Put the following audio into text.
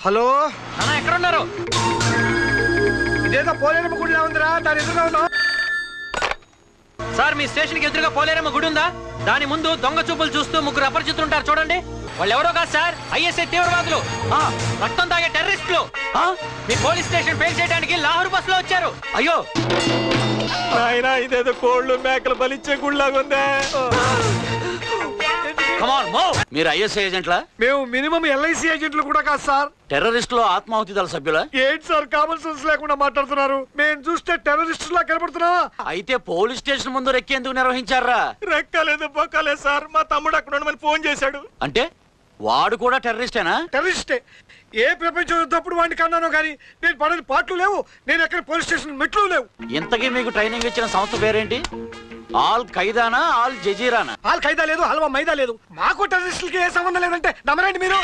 Hello అన్న ఎక్కడున్నారు? ఇదేదో పోలేరమ్మ గుడిలా ఉందిరా, దాని ఎదురుగా ఉన్నాం. సార్ మీ స్టేషన్ కి ఎదురుగా పోలేరమ్మ గుడి ఉందా? దాని ముందు దొంగ చూపులు చూస్తూ ముగ్గురు అపరిచితులు ఉంటారు చూడండి. వాళ్ళు ఎవరో కాదు సార్, ఐఎస్ఐ తీవ్రవాదులు, రక్తం తాగే టెర్రరిస్టులు. మీ పోలీస్ స్టేషన్ పేల్ చేయడానికి లాహోర్ బస్ లో వచ్చారు. అయ్యో నాయనా, ఇదేదో కోళ్ళు మేకలు బలిచ్చే గుడిలాగా ఉందే. మీరు ఐఎస్ఐ ఏజెంట్లా? మేము మినిమం ఎల్ఐసి ఏజెంట్లు కూడా కాదు సార్. టెర్రరిస్టులు ఆత్మాహుతి దళ సభ్యులా? ఏంటి సార్ కామన్ సెన్స్ లేకుండా మాట్లాడుతున్నారు? మేము చూస్తే టెర్రరిస్టులా కనబడుతున్నావా? అయితే పోలీస్ స్టేషన్ ముందు రెక్కేందుకు నిర్వహించారా? రెక్కలేదు బొక్కలేదు సార్, మా తమ్ముడు అక్కడ ఉండమని ఫోన్ చేశాడు. అంటే వాడు కూడా టెర్రరిస్టేనా? టెర్రరిస్టే. ఏ ప్రపంచం యుద్ధప్పుడు వాడిని కన్నానో కానీ నేను పడని పాటలు లేవు, నేను ఎక్కడ పోలీస్ స్టేషన్ మెట్లు లేవు. ఇంతకీ మీకు ట్రైనింగ్ ఇచ్చిన సంస్థ పేరేంటి? ఆల్ ఖైదానా, ఆల్ జజీరానా? ఆల్ ఖైదా లేదు, హల్వా మైదా లేదు. మాకు టెర్రరిస్టులకి ఏ సంబంధం లేదంటే నమ్మరండి మీరు.